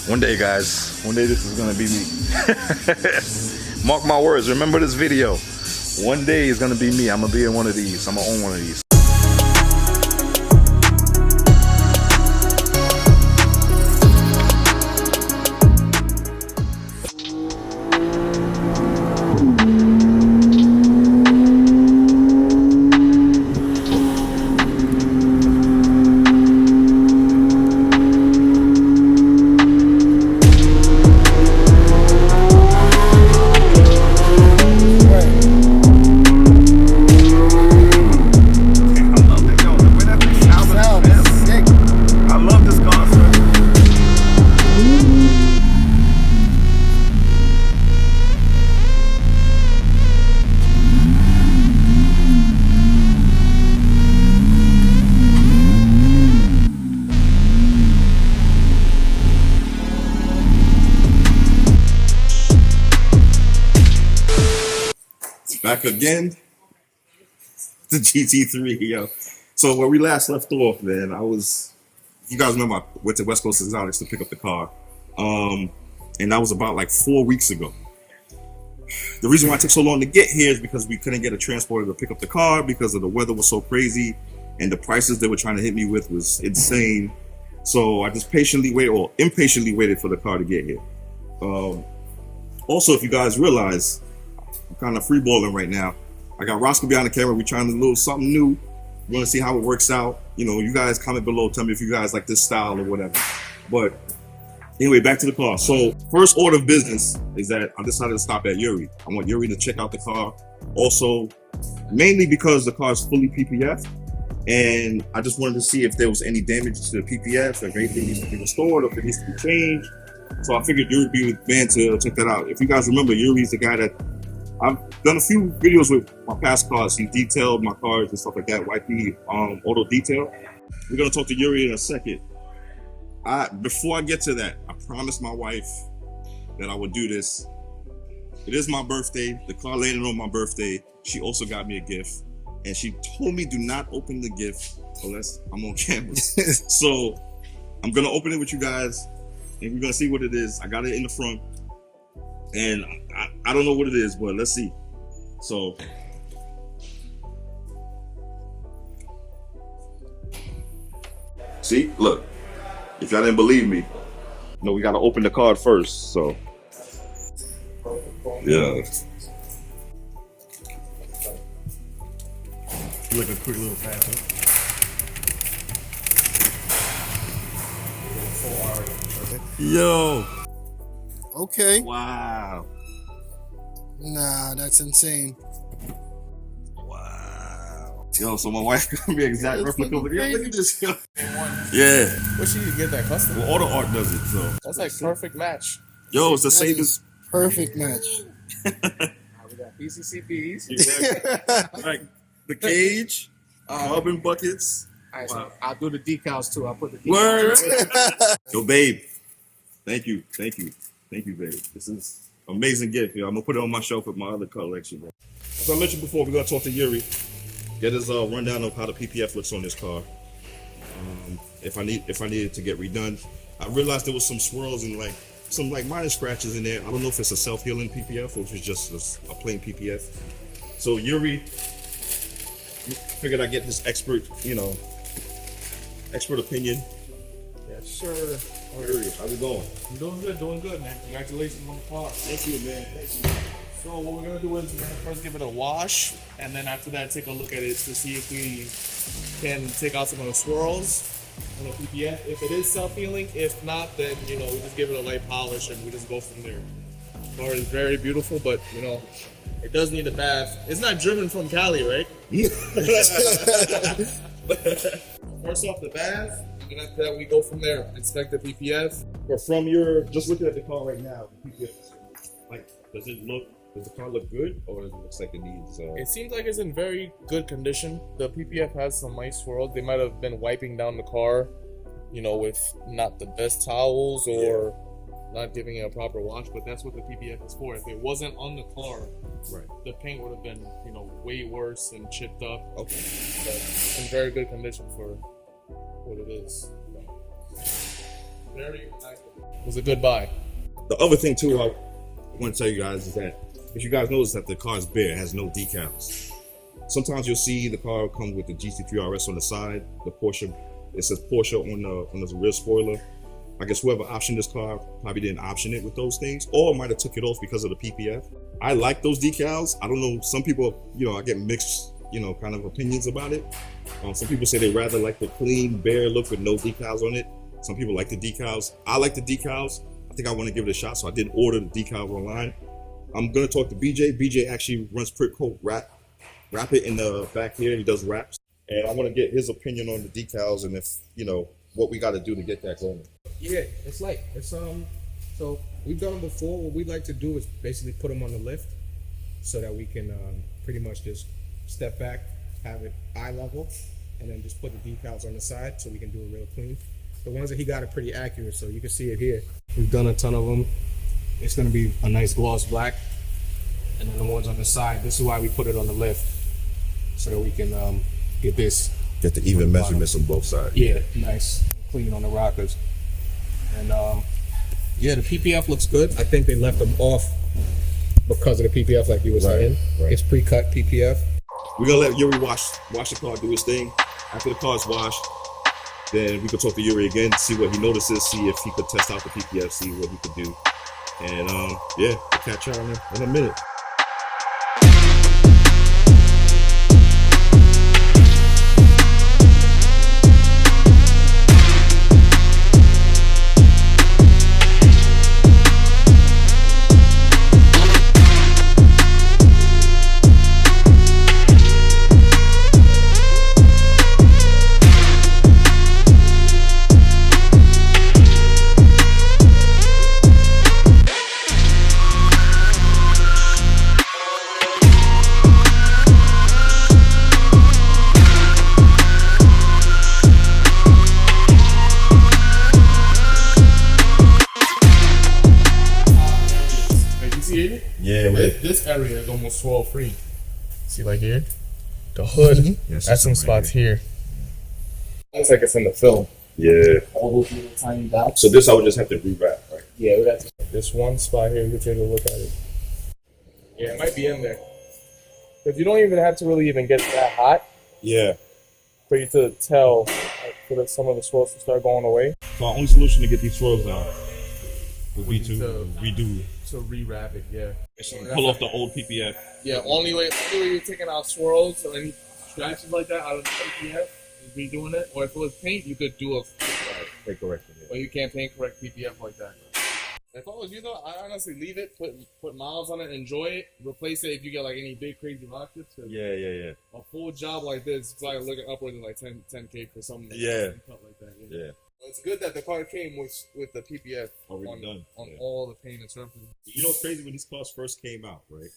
One day, guys, one day this is gonna be me. Mark my words, remember this video. One day it's gonna be me. I'm gonna be in one of these. I'm gonna own one of these. Back again, the GT3, yo. So where we last left off, man, you guys remember I went to West Coast Exotics to pick up the car. And that was about like 4 weeks ago. The reason why it took so long to get here is because we couldn't get a transporter to pick up the car because of the weather was so crazy and the prices they were trying to hit me with was insane. So I just impatiently waited for the car to get here. Also, if you guys realize, I'm kind of freeballing right now. I got Roscoe behind the camera. We're trying to do something new. We want to see how it works out. You know, you guys comment below. Tell me if you guys like this style or whatever. But anyway, back to the car. So first order of business is that I decided to stop at Yuri. I want Yuri to check out the car. Also, mainly because the car is fully PPF. And I just wanted to see if there was any damage to the PPF, if anything needs to be restored, or if it needs to be changed. So I figured Yuri would be the man to check that out. If you guys remember, Yuri's the guy that I've done a few videos with my past cars. He detailed my cars and stuff like that, YP auto detail. We're gonna talk to Yuri in a second. Before I get to that, I promised my wife that I would do this. It is my birthday. The car landed on my birthday. She also got me a gift. And she told me do not open the gift unless I'm on camera. So I'm gonna open it with you guys and we're gonna see what it is. I got it in the front. And I don't know what it is, but let's see. So, see, look, if y'all didn't believe me, no, we gotta open the card first, so. Yeah. Like a quick little pass, huh? Yo. Okay. Wow. Nah, that's insane. Wow. Yo, so my wife got me an exact replica of it. Yo, look at this. Yo. Yeah. Wish you could get that custom. Well, Auto Art does it, so. That's like perfect match. Yo, it's the That same is as. perfect match. We got PCCPs. Like the cage, carbon buckets. Alright, so I'll do the decals too. I'll put the decals. Word. Yo, babe. Thank you, babe. This is an amazing gift. Yo, I'm gonna put it on my shelf with my other collection, bro. As I mentioned before, we're gonna talk to Yuri, get his rundown of how the PPF looks on this car. If I needed to get redone, I realized there was some swirls and some minor scratches in there. I don't know if it's a self-healing PPF or if it's just a plain PPF. So Yuri, figured I'd get his expert opinion. Yes, sir. Yuri, how's it going? I'm doing good, man. Congratulations on the car. Thank you, man. Thank you. So what we're gonna do is we're gonna first give it a wash, and then after that take a look at it to see if we can take out some of the swirls on the PPF. If it is self-healing, if not, then we just give it a light polish and we just go from there. The car is very beautiful, but it does need a bath. It's not driven from Cali, right? First off, the bath, and after that we go from there. Inspect the PPF. But from just looking at the car right now, the PPF, does the car look good, or does it look like it needs? It seems like it's in very good condition. The PPF has some nice swirls. They might have been wiping down the car, with not the best towels or not giving it a proper wash. But that's what the PPF is for. If it wasn't on the car, right, the paint would have been, way worse and chipped up. Okay, but it's in very good condition for what it is. Very nice. It was a good buy. The other thing too, I want to tell you guys is that if you guys notice that the car is bare, it has no decals. Sometimes you'll see the car come with the GT3 RS on the side, the Porsche. It says Porsche on the rear spoiler. I guess whoever optioned this car probably didn't option it with those things, or might have took it off because of the PPF. I like those decals. I don't know. Some people, I get mixed, kind of opinions about it. Some people say they rather like the clean, bare look with no decals on it. Some people like the decals. I like the decals. I think I want to give it a shot, so I didn't order the decals online. I'm gonna talk to BJ. BJ actually runs Prick Coat Wrap It in the back here. He does wraps, and I want to get his opinion on the decals and if what we got to do to get that going. Yeah, it's so we've done them before. What we like to do is basically put them on the lift so that we can pretty much just step back, have it eye level, and then just put the decals on the side so we can do it real clean. The ones that he got are pretty accurate, so you can see it here. We've done a ton of them. It's gonna be a nice gloss black. And then the ones on the side, this is why we put it on the lift, so that we can get this. Get the even measurements on both sides. Yeah, nice, clean on the rockers. And yeah, the PPF looks good. I think they left them off because of the PPF, like you were saying. Right. It's pre-cut PPF. We're gonna let Yuri wash the car, do his thing. After the car's washed, then we could talk to Yuri again, see what he notices, see if he could test out the PPF, see what he could do. And yeah, we'll catch y'all in a minute. Yeah, this area is almost swirl free. See, like here, the hood. Yes, that's some right spots here. Looks like it's in the film. Yeah. All those little tiny dots. So this I would just have to rewrap, right? Yeah, we'd have to. This one spot here, you can take a look at it. Yeah, it might be in there. Because you don't even have to really even get that hot Yeah. for you to tell, like, for some of the swirls to start going away. So our only solution to get these swirls out would be to redo. To rewrap it, yeah. Pull off the old PPF. Yeah, only way you're taking out swirls or any scratches like that out of the PPF is redoing it. Or if it was paint, you could do a Paint correction. Yeah. but you can't paint correct PPF like that. If I was you though, I honestly leave it, put miles on it, enjoy it, replace it if you get like any big crazy rock chips. Yeah. A full job like this, it's like looking upwards of like 10K for something cut like that. Yeah. It's good that the car came with the PPF Already done. on all the paint and surfaces. You know what's crazy when these cars first came out, right?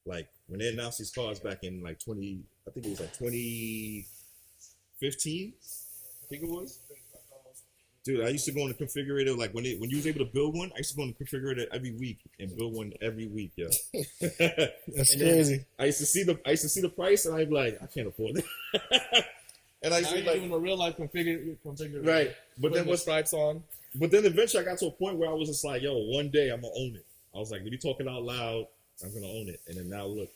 Like when they announced these cars back in like 2015, I think it was. Dude, I used to go in the configurator, like when you was able to build one, I used to go in the configurator every week and build one every week, yo. That's crazy. I used to see the price and I'd be like, I can't afford it. And I used to be like, doing a real life configure right. But then with stripes on. But then eventually I got to a point where I was just like, yo, one day I'm gonna own it. I was like, when you're talking out loud, I'm gonna own it. And then now look.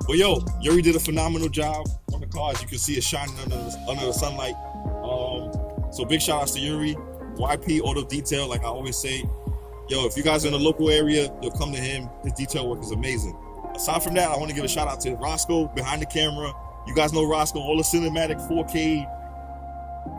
Well, yo, Yuri did a phenomenal job on the car. As you can see, it's shining under the sunlight. So big shout outs to Yuri, YP Auto Detail. Like I always say, yo, if you guys are in the local area, you'll come to him. His detail work is amazing. Aside from that, I want to give a shout out to Roscoe behind the camera. You guys know Roscoe, all the cinematic 4K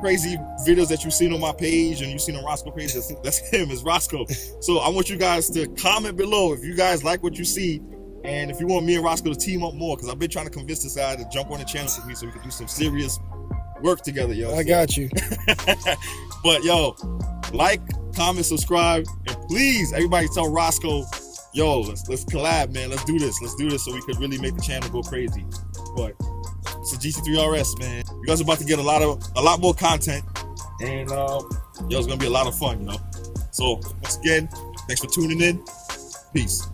crazy videos that you've seen on my page and you've seen on Roscoe's page, that's him, it's Roscoe. So I want you guys to comment below if you guys like what you see, and if you want me and Roscoe to team up more, because I've been trying to convince this guy to jump on the channel with me so we can do some serious work together, yo. I got you. But yo, like, comment, subscribe, and please, everybody tell Roscoe, yo, let's collab, man. Let's do this so we could really make the channel go crazy. But it's a GT3 RS, man. You guys are about to get a lot more content, and yo, it's gonna be a lot of fun, you know. So once again, thanks for tuning in. Peace.